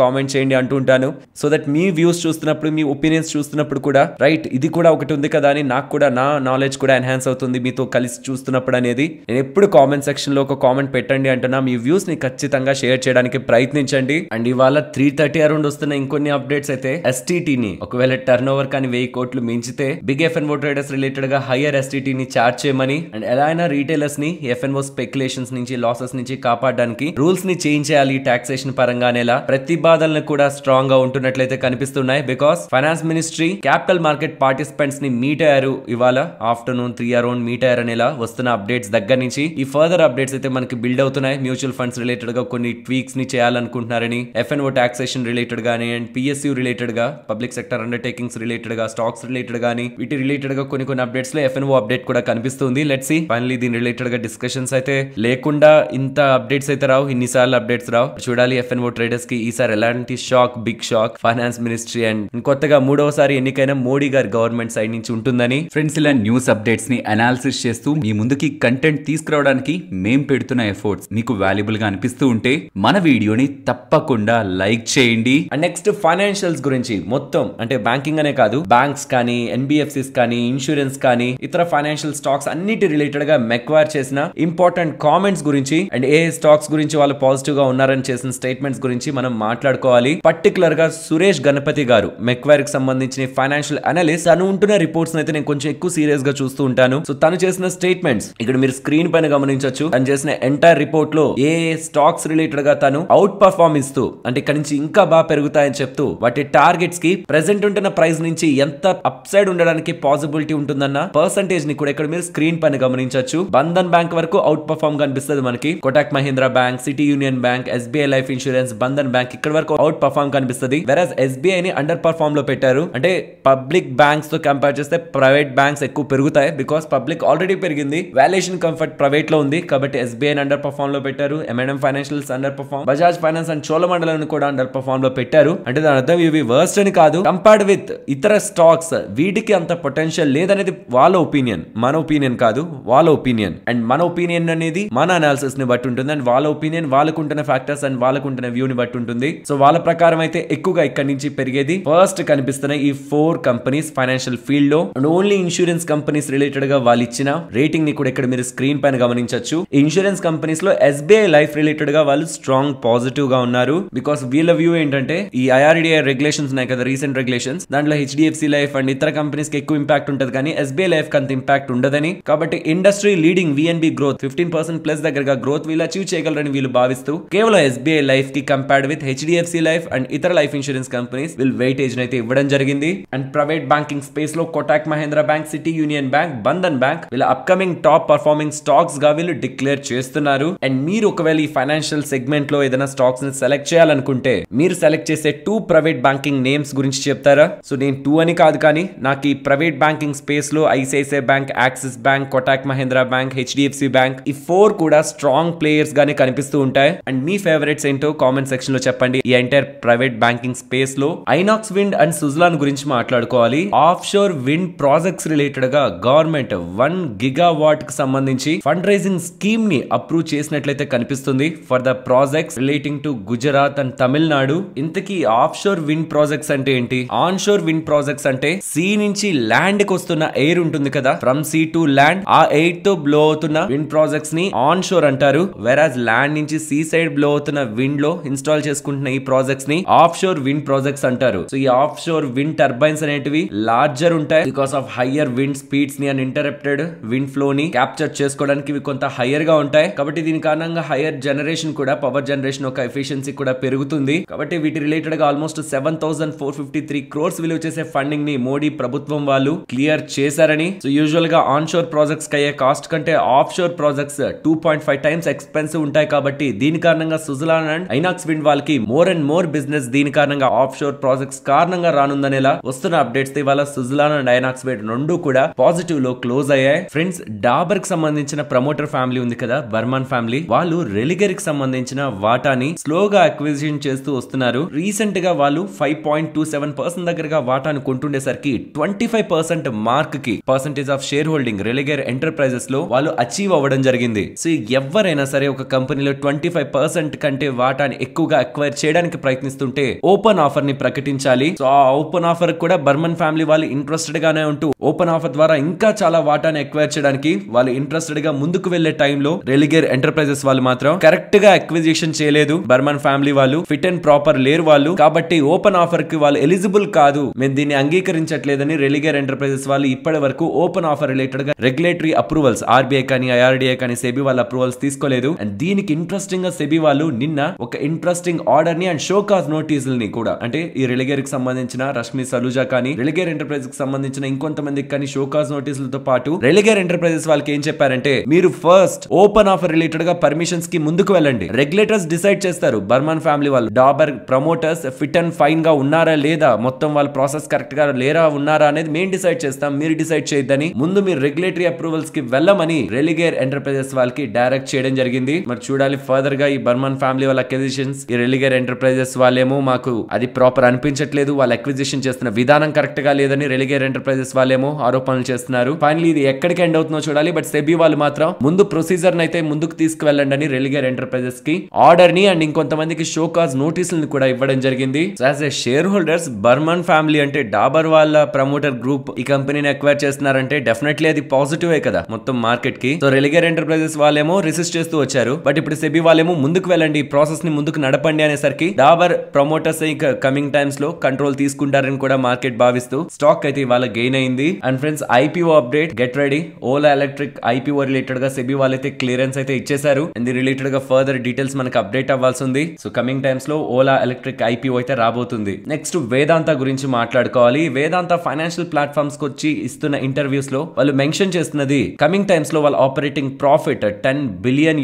కామెంట్ చేయండి అంటూ ఉంటాను. సో దట్ మీ వ్యూస్ చూస్తున్నప్పుడు, మీ ఒపీనియన్స్ చూస్తున్నప్పుడు కూడా రైట్ ఇది కూడా ఒకటి ఉంది కదా అని నాకు కూడా నా నాలెడ్జ్ కూడా ఎన్హాన్స్ అవుతుంది మీతో కలిసి చూస్తున్నప్పుడు అనేది. నేను ఎప్పుడు కామెంట్ సెక్షన్ లో ఒక కామెంట్ పెట్టండి అంటున్నా. మీ వ్యూస్ ని ఖచ్చితంగా షేర్ చేయడానికి ప్రయత్నించండి. అండ్ ఇవాళ 3:30 అరౌండ్ వస్తున్న ఇంకొన్ని అప్డేట్స్ అయితే ఎస్టీటీ ని ఒకవేళ టర్న్ ఓవర్ కానీ 1000 కోట్లు మించితే బిగ్ ఎఫ్ఎన్ఓ ట్రేడర్స్ రిలేటెడ్ గా హైయర్ ఎస్టీటీ ని చార్జ్ చేయమని, అండ్ ఎలా అయినా రీటైలర్స్ ని ఎఫ్ఎన్ఓ స్పెక్యులేషన్స్ నుంచి లాసెస్ నుంచి కాపాడడానికి రూల్స్ ని చేంజ్ చేయాలి టాక్సేషన్ పరంగా అనేలా ప్రతిపాదనలు కూడా స్ట్రాంగ్ గా ఉంటున్నట్లయితే కనిపిస్తున్నాయి. Because finance ministry capital market participants ని మీట్ అయ్యారు ఇవాళ ఆఫ్టర్నూన్ 3 అరౌండ్ మీట్ అయ్యారు అనేలా వస్తున్న అప్డేట్స్ దగ్గర నుంచి ఈ ఫర్దర్ అప్డేట్స్ అయితే మనకి బిల్డ్ అవుతున్నాయి. మ్యూచువల్ ఫండ్స్ రిలేటెడ్ గా కొన్ని ట్వీక్స్ ని చేయాలనుకుంటున్నారని, ఎఫ్ఎన్ఓ టాక్సేషన్ రిలేటెడ్ గానీ అండ్ పిఎస్యూ రిలేటెడ్ గా, పబ్లిక్ సెక్టర్ అండర్టేకింగ్స్ రిలేటెడ్ గా, స్టాక్స్ రిలేటెడ్ గానీ వీటి రిలేటెడ్ గా కొన్ని అప్డేట్స్ లో ఎఫ్ఎన్ఓ అప్డేట్ కూడా కనిపిస్తుంది. లెట్స్ సీ ఫైనలీ దీని రిలేటెడ్ గా డిస్కషన్స్ అయితే లేకుండా ఇంత అప్డేట్స్ అయితే రావు, ఇన్నిసార్లు అప్డేట్స్ రావు. చూడాలి ఎఫ్ఎన్ఓ ట్రేడర్స్ కి ఈసారి ఎలాంటి shock, big shock finance ministry and కొత్తగా 3వసారి ఎన్నికైన మోడీ గారి గవర్నమెంట్ సైడ్ నుంచి ఉంటుందని. ఫ్రెండ్స్, ఇలా న్యూస్ అప్డేట్స్ ని అనాలిసిస్ చేస్తూ మీ ముందుకి కంటెంట్ తీసుకురావడానికి మేం పెడుతున్న ఎఫర్ట్స్ మీకు వాల్యుబుల్ గా అనిపిస్తూ ఉంటే మన వీడియోని తప్పకుండా లైక్ చేయండి. అండ్ నెక్స్ట్ ఫైనాన్షియల్స్ గురించి మొత్తం, అంటే బ్యాంకింగ్ అనే కాదు, బ్యాంక్స్ కానీ, ఎన్బిఎఫ్సిస్ కానీ, ఇన్సూరెన్స్ కానీ, ఇతర ఫైనాన్షియల్ స్టాక్స్ అన్నిటి రిలేటెడ్ గా మెక్వైర్ చేసిన ఇంపార్టెంట్ కామెంట్స్ గురించి అండ్ ఏ స్టాక్స్ గురించి వాళ్ళు పాజిటివ్ గా ఉన్నారని చేసిన స్టేట్మెంట్స్ గురించి మనం మాట్లాడుకోవాలి. పర్టికులర్ గా సురేష్ గణపతి గారు, మెక్వైర్ కి సంబంధించిన ఫైనాన్షియల్ అనలిస్ట్, తను ఉంటున్న రిపోర్ట్స్ అయితే నేను కొంచెం ఎక్కువ సీరియస్ గా చూస్తూ ఉంటాను. సో తను చేసిన స్టేట్మెంట్స్ ఇక్కడ మీరు స్క్రీన్ పైన గమనించవచ్చు. తను చేసిన ఎంటైర్ రిపోర్ట్ లో ఏ స్టాక్స్ రిలేటెడ్ గా తను అవుట్ పర్ఫార్మ్ ఇస్తూ, అంటే ఇక్కడ నుంచి ఇంకా బాగా పెరుగుతాయని చెప్తూ, వాటి టార్గెట్స్ కి ప్రెసెంట్ ఉంటున్న ప్రైస్ నుంచి ఎంత అప్ సైడ్ ఉండడానికి పాసిబిలిటీ ఉంటుందన్న పర్సంటేజ్ ని కూడా ఇక్కడ మీరు స్క్రీన్ పైన గమనించవచ్చు. బంధన్ బ్యాంక్ వరకు అవుట్ పర్ఫార్మ్ కనిపిస్తుంది మనకి. Kotak Mahindra bank, city union bank, SBI life insurance, Bandhan bank ఇక్కడ వరకు అవుట్ పర్ఫార్మ్ కనిపిస్తుంది. వెరస్ ఎస్బీఐ ని అండర్ పర్ఫార్మ్ లో పెట్టారు. అంటే పబ్లిక్ బ్యాంక్స్ తో కంపేర్ చేస్తే ప్రైవేట్ బ్యాంక్స్ ఎక్కువ పెరుగుతాయి. బికాస్ పబ్లిక్ ఆల్రెడీ పెరిగింది, వాల్యుయేషన్ కంఫర్ట్ ప్రైవేట్ లో ఉంది కాబట్టి ఎస్బీఐ అండర్ పర్ఫార్మ్ లో పెట్టారు. M&M financials under perform, Bajaj finance and Cholamandalam కూడా అండర్ పర్ఫార్మ్ లో పెట్టారు. అంటే దాని అర్థం ఇవి వర్స్ట్ అని కాదు. కంపేర్డ్ విత్ ఇతర స్టాక్స్ వీటికి అంత పొటెన్షియల్ లేదనేది వాళ్ళ ఒపీనియన్, మన ఒపీనియన్ కాదు, వాళ్ళ ఒపీనియన్. అండ్ మన ఒపీనియన్ అనేది మన అనాలిసిస్ ని బట్టి ఉంటుంది. అండ్ వాళ్ళ ఒపీనియన్ వాళ్ళకుంటున్న ఫ్యాక్టర్స్ అండ్ వాళ్ళకుంటున్న వ్యూ ని బట్టి ఉంటుంది. సో వాళ్ళ ప్రకారం అయితే ఎక్కువగా ఇక్కడ నుంచి పెరిగేది ఫస్ట్ కనిపిస్తున్న ఈ 4 కంపెనీస్ ఫైనాన్షియల్ ఫీల్డ్ లో. And only insurance companies related గా వాళ్ళు ఇచ్చిన రేటింగ్ ని కూడా ఇక్కడ మీరు స్క్రీన్ పైన గమనించవచ్చు. ఇన్సూరెన్స్ కంపెనీస్ లో ఎస్బీఐ లైఫ్ రిలేటెడ్ గా వాళ్ళు స్ట్రాంగ్ పాజిటివ్ గా ఉన్నారు. బికాస్ వీళ్ళ వ్యూ ఏంటంటే ఈ ఐఆర్డిఐ రెగ్యులేషన్స్ ఉన్నాయి కదా, రీసెంట్ రెగ్యులేషన్స్, దాంట్లో హెచ్డిఎఫ్సి లైఫ్ అండ్ ఇతర కంపెనీస్ కి ఎక్కువ ఇంపాక్ట్ ఉంటుంది కానీ ఎస్బీఐ లైఫ్ కి అంత ఇంపాక్ట్ ఉండదని. కాబట్టి industry leading VNB growth 15% plus దగ్గరగా గ్రోత్ వీళ్ళు అచీవ్ చేయగలరని వీళ్ళు భావిస్తూ కేవలం ఎస్బీఐ లైఫ్ కి compared with HDFC life and ఇతర లైఫ్ ఇన్సూరెన్స్ కంపెనీస్ వీళ్ళు వెయిటేజ్ అయితే ఇవ్వడం జరిగింది. అండ్ ప్రైవేట్ బ్యాంకింగ్ స్పేస్ లో Kotak Mahindra bank, city union bank, Bandhan bank వీళ్ళ అప్కమింగ్ టాప్ పర్ఫార్మింగ్ స్టాక్స్ గా వీళ్ళు డిక్లేర్ చేస్తున్నారు. అండ్ మీరు ఒకవేళ ఈ ఫైనాన్షియల్ సెగ్మెంట్ లో ఏదైనా స్టాక్స్ ని సెలెక్ట్ చేయాలనుకుంటే మీరు సెలెక్ట్ చేసే 2 ప్రైవేట్ బ్యాంక్ బ్యాంకింగ్ నేమ్స్ గురించి చెప్తారా? సో నేను 2 అని కాదు, కానీ నాకు ఈ ప్రైవేట్ బ్యాంకింగ్ స్పేస్ లో ICICI bank, axis bank, Kotak Mahindra bank, HDFC bank, ఈ 4 కూడా స్ట్రాంగ్ ప్లేయర్స్ గానే కనిపిస్తూ ఉంటాయి. అండ్ మీ ఫేవరెట్స్ ఏంటో కామెంట్ సెక్షన్ లో చెప్పండి. ఈ ఎంటైర్ ప్రైవేట్ బ్యాంకింగ్ స్పేస్ లో ఐనాక్స్ విండ్ అండ్ సుజలాన్ గురించి మాట్లాడుకోవాలి. Of sure wind projects related గా గవర్నమెంట్ 1 గిగావాట్ కి సంబంధించి ఫండ్ రైజింగ్ స్కీమ్ ని అప్రూవ్ చేసినట్లయితే కనిపిస్తుంది for the projects relating to Gujarat and Tamil Nadu. ఇంతకీ ఆఫ్ షోర్ విండ్ ప్రాజెక్ట్స్ అంటే ఏంటి? ఆన్ షోర్ విండ్ ప్రాజెక్ట్స్ అంటే సీ నుంచి ల్యాండ్ కి వస్తున్న ఎయిర్ ఉంటుంది కదా, ఫ్రమ్ సీ టు ల్యాండ్, ఆ ఎయిర్ తో బ్లో అవుతున్న విండ్ ప్రాజెక్ట్స్ ని ఆన్ షోర్ అంటారు. వెరాజ్ ల్యాండ్ నుంచి సీ సైడ్ బ్లో అవుతున్న విండ్ లో ఇన్స్టాల్ చేసుకుంటున్న ఈ ప్రాజెక్ట్స్ ని ఆఫ్ షోర్ విండ్ ప్రాజెక్ట్స్ అంటారు. సో ఈ ఆఫ్ షోర్ విండ్ టర్బైన్స్ అనేటివి లార్జర్ ఉంటాయి because of higher wind speeds ని అండ్ ఇంటరప్టెడ్ విండ్ ఫ్లో ని క్యాప్చర్ చేసుకోవడానికి ఇవి కొంత హయ్యర్ గా ఉంటాయి. కాబట్టి దీని కారణంగా హయ్యర్ జనరేషన్ కూడా, పవర్ జనరేషన్ ఒక ఎఫిషియన్సీ కూడా పెరుగుతుంది. కాబట్టి వీటి రిలేటెడ్ గా ఆల్మోస్ట్ 7,453 crores విలువ చేసే ఫండింగ్ ని మోడీ ప్రభుత్వం వాళ్ళు క్లియర్ చేశారని. సో యూజువల్ గా ఆన్ షోర్ ప్రాజెక్ట్స్ అయ్యే కాస్ట్ కంటే of sure projects 2.5 times expensive ఉంటాయి. కాబట్టి దీని కారణంగా సుజలాన్ అండ్ ఐనాక్స్ విండ్ వాళ్ళకి మోర్ అండ్ మోర్ బిజినెస్ దీని కారణంగా ఆఫ్ షోర్ ప్రాజెక్ట్స్ కారణంగా రానుందనేలా వస్తున్న అప్డేట్స్ ఇవాళ సుజలాన్ అండ్ ఐనాక్స్ విండ్ రెండు కూడా పాజిటివ్ లో క్లోజ్ అయ్యాయి. ఫ్రెండ్స్, డాబర్ కి సంబంధించిన ప్రమోటర్ ఫ్యామిలీ ఉంది కదా, బర్మన్ ఫ్యామిలీ, వాళ్ళు రెలిగర్ కి సంబంధించిన వాటాని స్లోగా అక్విజిషన్ చేస్తూ వస్తున్నారు. రీసెంట్ గా వాళ్ళు 5.27% దగ్గరగా వాటాను కొంటుండేసరికి 25% మార్క్ కి percentage of share holding Religare enterprises లో వాళ్ళు అచీవ్ అవ్వడం జరిగింది. సో ఎవరైనా సరే ఒక కంపెనీలో 25% కంటే వాటాని ఎక్కువగా అక్వైర్ చేయడానికి ప్రయత్నిస్తుంటే ఓపెన్ ఆఫర్ ని ప్రకటించాలి. సో ఆ ఓపెన్ ఆఫర్ కూడా బర్మన్ ఫ్యామిలీ వాళ్ళు ఇంట్రెస్టెడ్ గానే ఉంటూ ఓపెన్ ఆఫర్ ద్వారా ఇంకా చాలా వాటాని అక్వైర్ చేయడానికి వాళ్ళు ఇంట్రెస్టెడ్ గా ముందుకు వెళ్లే టైంలో రెలిగర్ ఎంటర్ప్రైజెస్ వాళ్ళు మాత్రం కరెక్ట్ గా అక్విజిషన్ చేయలేదు. బర్మన్ ఫ్యామిలీ వాళ్ళు ఫిట్ అండ్ ప్రాపర్ లేరు వాళ్ళు. కాబట్టి ఓపెన్ ఆఫర్ కి వాళ్ళు ఎలిజిబుల్ కాదు, మేము దీన్ని అంగీకరించట్లేదని రెలిగర్ ఎంటర్ప్రైజెస్ వాళ్ళు ఇప్పటి వరకు ఓపెన్ ఆఫర్ రిలేటెడ్ గా రెగ్యులేటరీ అప్రూవల్స్, ఆర్బీఐ కానీ ఐఆర్డీఏ కానీ సెబీ వాళ్ళ అప్రూవల్స్ తీసుకోలేదు. అండ్ దీనికి ఇంట్రెస్టింగ్ గా సెబీ వాళ్ళు నిన్న ఒక ఇంట్రెస్టింగ్ ఆర్డర్ ని అండ్ షోకాజ్ నోటీసుల్ని కూడా, అంటే ఈ రెలిగర్ కి సంబంధించిన రష్మి సలూజా కానీ రెలిగర్ ఎంటర్ప్రైజెస్ కి సంబంధించిన ఇంకొంతమందికి కానీ షోకాజ్ నోటీసులతో పాటు రెలిగర్ ఎంటర్ప్రైజెస్ వాళ్ళకి ఏం చెప్పారంటే, మీరు ఫస్ట్ ఓపెన్ ఆఫర్ రిలేటెడ్ గా పర్మిషన్స్ కి ముందుకు వెళ్ళండి, రెగ్యులేటర్స్ డిసైడ్ చేస్తారు. బర్మన్ ఫ్యామిలీ వాళ్ళు Dabur promoters fit and fine గా ఉన్నారా లేదా, మొత్తం వాళ్ళ ప్రాసెస్ కరెక్ట్ గా లేరా ఉన్నారా అనేది మేము డిసైడ్ చేస్తాం, మీరు డిసైడ్ చేయొద్దని ముందు మీరు రెగ్యులేటరీ అప్రూవల్స్ కి వెళ్ళమని రెలిగర్ ఎంటర్ప్రైజెస్ వాళ్ళకి డైరెక్ట్ చేయడం జరిగింది. మరి చూడాలి ఫర్దర్ గా ఈ బర్మన్ ఫ్యామిలీ వాళ్ళ అక్విజిషన్స్. ఈ రెలిగర్ ఎంటర్ప్రైజెస్ వాళ్ళేమో మాకు అది ప్రాపర్ అనిపించట్లేదు, వాళ్ళు అక్విజిషన్ చేస్తున్న విధానం కరెక్ట్ గా లేదని రెలిగర్ ఎంటర్ప్రైజెస్ వాళ్ళేమో ఆరోపణలు చేస్తున్నారు. ఫైనలీ ఇది ఎక్కడికి ఎండ్ అవుతుందో చూడాలి. బట్ సెబీ వాళ్ళు మాత్రం ముందు ప్రొసీజర్ అయితే ముందుకు తీసుకువెళ్ళండి అని రెలిగర్ ఎంటర్ప్రైజెస్ కి ఆర్డర్ ని అండ్ ఇంకొంతమందికి షోకాజ్ నోటీసులను కూడా ఇవ్వడం జరిగింది. As a share holders Burman family అంటే డాబర్ వాళ్ళ ప్రమోటర్ గ్రూప్ ఈ కంపెనీని అక్వైర్ చేస్తున్నారంటే డెఫినెట్లీ అది పాజిటివే కదా మొత్తం మార్కెట్ కి. సో రెలిగర్ ఎంటర్ప్రైజెస్ వాళ్ళేమో రిసిస్ట్ చేస్తూ వచ్చారు. బట్ ఇప్పుడు సెబీ వాళ్ళేమో ముందుకు వెళ్ళండి, ఈ ప్రాసెస్ ని ముందుకు నడపండి అనేసరికి డాబర్ ప్రమోటర్స్ కమింగ్ టైమ్స్ లో కంట్రోల్ తీసుకుంటారని కూడా మార్కెట్ భావిస్తూ స్టాక్ అయితే ఇవాళ గెయిన్ అయింది. And friends, IPO update, get ready. Ola electric IPO related గా సెబీ వాళ్ళైతే క్లియరెన్స్ అయితే ఇచ్చేసారు. అండ్ దీని రిలేటెడ్ గా ఫర్దర్ డీటెయిల్స్ మనకు అప్డేట్ అవ్వాల్సి ఉంది. సో కమింగ్ టైమ్స్ లో ఓలా ఎలక్ట్రిక్ ఐపీఓ అయితే రాబోతుంది. నెక్స్ట్ వేదాంత గురించి మాట్లాడుకోవాలి. వేదాంత ఫైనాన్షియల్ ప్లాట్ఫామ్స్ కి వచ్చి ఇస్తున్న ఇంటర్వ్యూస్ లో వాళ్ళు మెన్షన్ చేస్తున్నది కమింగ్ టైమ్స్ లో వాళ్ళ ఆపరేటింగ్ ప్రాఫిట్ $10 billion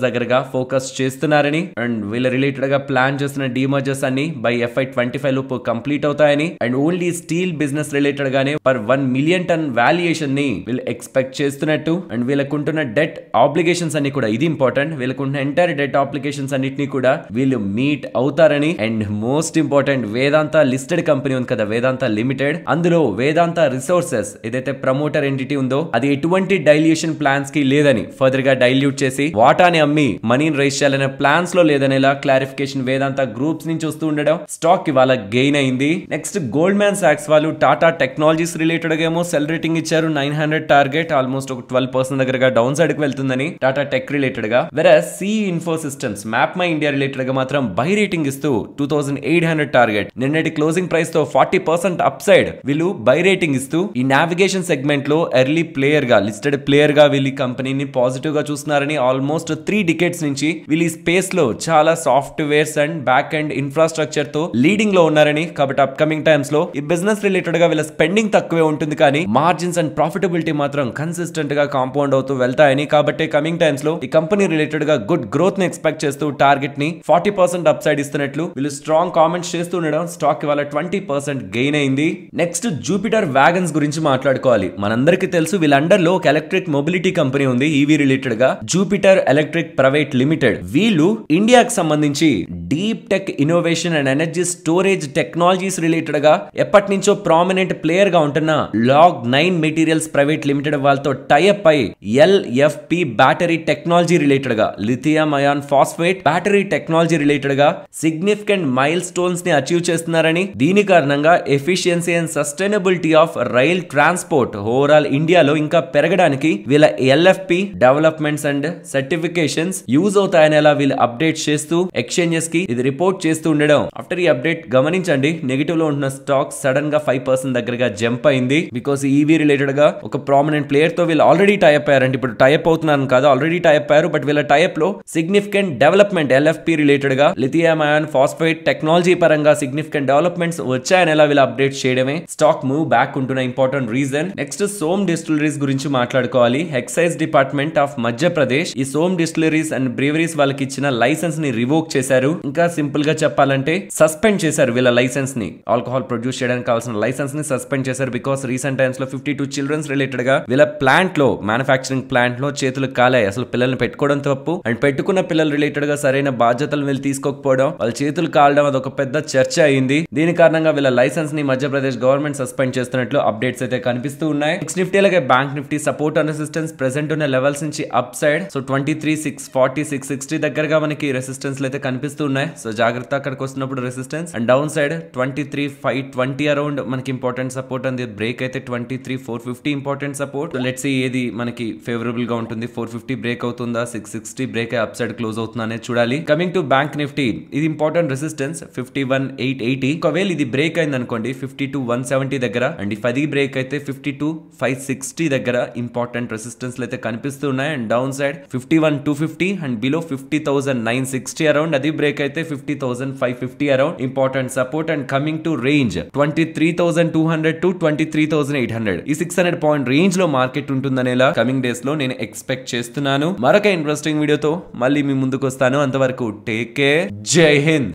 దగ్గరగా ఫోకస్ చేస్తున్నారని, అండ్ వీళ్ళ రిలేటెడ్ గా ప్లాన్ చేస్తున్న డీమర్జర్స్ అన్ని బై FY25 లోపు కంప్లీట్ అవుతాయని, and only steel business related గానే పర్ 1 million ton వాల్యుయేషన్ ని వీళ్ళు ఎక్స్పెక్ట్ చేస్తున్నట్టు, అండ్ వీళ్ళకుంటున్న డెట్ ఆబ్లిగేషన్స్ అన్ని కూడా, ఇది ఇంపార్టెంట్, వీళ్ళకుంటున్న ఎంటైర్ డెట్ ఆబ్లిగేషన్స్ అన్నిటిని కూడా వీళ్ళు మీట్ అవుతారని. And most important, Vedanta listed company ఉంది కదా వేదాంత లిమిటెడ్, అందులో వేదాంత రిసోర్సెస్ ఏదైతే ప్రమోటర్ ఎంటిటీ ఉందో అది ఎటువంటి డైల్యూషన్ ప్లాన్స్ కి లేదని, ఫర్దర్ గా డైల్యూట్ చేసి వాటాని అమ్మి మనీని రైజ్ చేయాలనే ప్లాన్స్ లో లేదనేలా క్లారిఫికేషన్ వేదాంత గ్రూప్స్ నుంచి వస్తూ ఉండడం స్టాక్ ఇవాళ గెయిన్ అయింది. నెక్స్ట్ గోల్డ్ మ్యాన్ సాక్స్ వాళ్ళు టాటా టెక్నాలజీస్ రిలేటెడ్ గా ఏమో సెల్ రేటింగ్ ఇచ్చారు 900 టార్గెట్, ఆల్మోస్ట్ ఒక 12% దగ్గరగా డౌన్ సైడ్ కి వెళ్తుందని టాటా టెక్ రిలేటెడ్ గా. Versus C Info Systems Map my India related గా మాత్రం బై రేటింగ్ ఇస్తూ 2800 టార్గెట్, నిన్నటి క్లోజింగ్ ప్రైస్ తో 40% అప్ సైడ్ వీళ్ళు బై రేటింగ్ ఇస్తూ ఈ నావిగేషన్ సెగ్మెంట్ లో ఎర్లీ ప్లేయర్ గా, లిస్టెడ్ ప్లేయర్ గా వీళ్ళు కంపెనీని పాజిటివ్ గా చూస్తున్నారని. ఆల్మోస్ట్ 3 decades నుంచి వీళ్ళు ఈ స్పేస్ లో చాలా softwares and back and infrastructure తో లీడింగ్ లో ఉన్నారని. కాబట్టి అప్కమింగ్ టైమ్స్ లో ఈ బిజినెస్ రిలేటెడ్ గా వీళ్ళ స్పెండింగ్ తక్కువే ఉంటుంది కానీ మార్జిన్స్ అండ్ ప్రాఫిటబిలిటీ మాత్రం కన్సిస్టెంట్ గా కాంపౌండ్ అవుతూ వెళ్తాయని. కాబట్టి కమింగ్ టైమ్స్ లో ఈ కంపెనీ రిలేటెడ్ గా గుడ్ గ్రోత్ ని ఎక్స్పెక్ట్ చేస్తూ టార్గెట్ ని 40% అప్ సైడ్ ఇస్తున్నట్లు వీళ్ళు స్ట్రాంగ్ కామెంట్స్ చేస్తూ చేస్తుండడం స్టాక్ ఇవాళ 20% గెయిన్ అయింది. నెక్స్ట్ జూపిటర్ వ్యాగన్స్ గురించి మాట్లాడుకోవాలి. మనందరికీ తెలుసు వీళ్ళ అండర్ లో ఒక ఎలక్ట్రిక్ మొబిలిటీ కంపెనీ ఉంది ఈవీ రిలేటెడ్ గా, జూపిటర్ ఎలక్ట్రిక్ ప్రైవేట్ లిమిటెడ్. వీళ్ళు ఇండియాకి సంబంధించి deep tech innovation and energy storage technologies related గా ఎప్పటి నుంచో ప్రామినెంట్ ప్లేయర్ గా ఉంటున్న Log9 మెటీరియల్స్ ప్రైవేట్ లిమిటెడ్ వాళ్ళతో టైఅప్ అయి LFP బ్యాటరీ టెక్నాలజీ రిలేటెడ్ గా, lithium ion phosphate battery technology related గా సిగ్నిఫికెంట్ మైల్ స్టోన్స్ ని అచీవ్ చేస్తున్నారని, దీని కారణంగా efficiency and sustainability of rail transport overall ఇండియాలో ఇంకా పెరగడానికి వీళ్ళ LFP developments and certifications use అవుతాయనేలా వీళ్ళు అప్డేట్ చేస్తూ ఎక్స్చేంజెస్ కి ఇది రిపోర్ట్ చేస్తూ ఉండడం. ఆఫ్టర్ ఈ అప్డేట్ గమనించండి, నెగిటివ్ లో ఉన్న స్టాక్ సడన్ గా 5% దగ్గరగా జంప్ అయింది. బికాస్ ఈవీ రిలేటెడ్ గా ఒక ప్రామినెంట్ ప్లేయర్ తో వీళ్ళు ఆల్రెడీ టైఅప్ అయ్యారంటే, ఇప్పుడు టైఅప్ అవుతున్నాను కాదు, ఆల్రెడీ టైఅప్ అయ్యారు. బట్ వీళ్ళ టైఅప్ లో సిగ్నిఫికెంట్ డెవలప్మెంట్ LFP రిలేటెడ్ గా లిథియం అయాన్ ఫాస్ఫేట్ టెక్నాలజీ పరంగా సిగ్నిఫికెంట్ డెవలప్మెంట్స్ వచ్చాయనేలా వీళ్ళు అప్డేట్ చేయడమే స్టాక్ మూవ్ బ్యాక్ ఉంటున్న important reason. Next Som distilleries గురించి మాట్లాడుకోవాలి. ఎక్సైజ్ డిపార్ట్మెంట్ ఆఫ్ మధ్యప్రదేశ్ ఈ సోమ్ డిస్టిలరీస్ అండ్ బ్రీవరీస్ వాళ్ళకి ఇచ్చిన లైసెన్స్ ని రివోక్ చేశారు. ఇంకా సింపుల్ గా చెప్పాలంటే సస్పెండ్ చేశారు వీళ్ళ లైసెన్స్ ని. ఆల్కహాల్ ప్రొడ్యూస్ చేయడానికి కావాల్సిన లైసెన్స్ ని సస్పెండ్ చేశారు. బికాస్ రీసెంట్ టైమ్స్ లో 52 చిల్డ్రన్స్ రిలేటెడ్ గా వీళ్ళ ప్లాంట్ లో, మ్యానుఫాక్చరింగ్ ప్లాంట్ లో చేతులు కాలాయి. అసలు పిల్లల్ని పెట్టుకోవడం తప్పు, అండ్ పెట్టుకున్న పిల్లలు రిలేటెడ్ గా సరైన బాధ్యతలు వీళ్ళు తీసుకోకపోవడం, వాళ్ళ చేతులు కాలడం అదొక పెద్ద చర్చ అయింది. దీని కారణంగా వీళ్ళ లైసెన్స్ ని మధ్యప్రదేశ్ గవర్నమెంట్ సస్పెండ్ చేస్తున్నట్లు అప్డేట్స్ అయితే కనిపిస్తూ ఉన్నాయి. నెక్స్ట్ నిఫ్టీ అలాగే bank Nifty support and resistance present ఉన్న లెవెల్స్ నుంచి అప్ సైడ్, సో 23,640, 660 దగ్గరగా మనకి రెసిస్టెన్స్ అయితే కనిపిస్తూ ఉన్నాయి. సో జాగ్రత్త అక్కడికి వస్తున్నప్పుడు resistance, and down side 23,520 around మనకి ఇంపార్టెంట్ సపోర్ట్ అంది. బ్రేక్ అయితే 23,450 important support. So let's see ఏది మనకి ఫేవరబుల్ గా ఉంటుంది. 450 బ్రేక్ అవుతుందా, 660 బ్రేక్ అప్ సైడ్ క్లోజ్ అవుతుందా అనేది చూడాలి. కమింగ్ టు బ్యాంక్ నిఫ్టీ, ఇది ఇంపార్టెంట్ రెసిస్టెన్స్ 51,880. ఒకవేళ ఇది బ్రేక్ అయింది అనుకోండి 52,170 దగ్గర, అండ్ ఈ 10 బ్రేక్ అయితే 52,560 దగ్గర ఇంపార్టెంట్ రెసిస్టెన్స్ అయితే కనిపిస్తూ ఉన్నాయి. And down side 51,250 and below 50,960 around, అది బ్రేక్ అయితే 50,550 around important support. And coming to range 23,200 to 23,800, ఈ 600 పాయింట్ రేంజ్ లో మార్కెట్ ఉంటుందనేలా కమింగ్ డేస్ లో నేను ఎక్స్పెక్ట్ చేస్తున్నాను. మరొక ఇంట్రెస్టింగ్ వీడియోతో మళ్ళీ మీ ముందుకు వస్తాను. అంతవరకు టేక్ కేర్, జై హింద్.